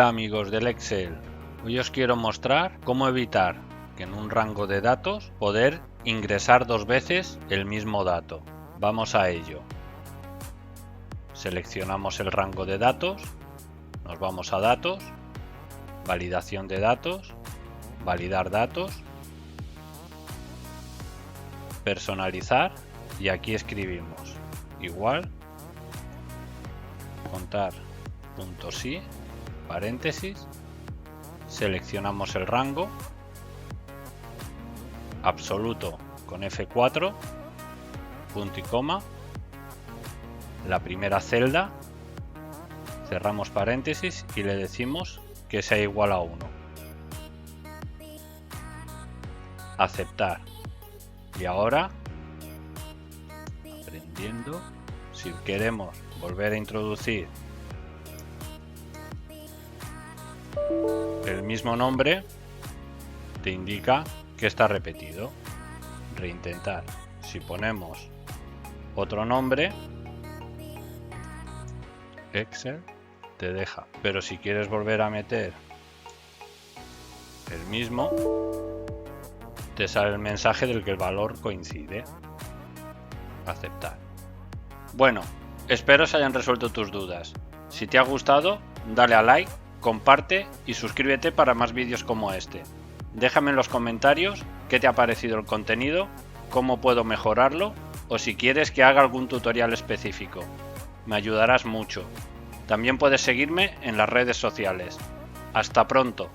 Hola amigos del Excel, hoy os quiero mostrar cómo evitar que en un rango de datos poder ingresar dos veces el mismo dato. Vamos a ello. Seleccionamos el rango de datos, nos vamos a datos, validación de datos, validar datos, personalizar y aquí escribimos igual contar.si paréntesis, seleccionamos el rango, absoluto con F4, punto y coma, la primera celda, cerramos paréntesis y le decimos que sea igual a 1. Aceptar. Y ahora, aprendiendo, si queremos volver a introducir el mismo nombre, te indica que está repetido. Reintentar. Si ponemos otro nombre, Excel te deja. Pero si quieres volver a meter el mismo, te sale el mensaje del que el valor coincide. Aceptar. Bueno, espero se hayan resuelto tus dudas. Si te ha gustado, dale a like, comparte y suscríbete para más vídeos como este. Déjame en los comentarios qué te ha parecido el contenido, cómo puedo mejorarlo o si quieres que haga algún tutorial específico. Me ayudarás mucho. También puedes seguirme en las redes sociales. Hasta pronto.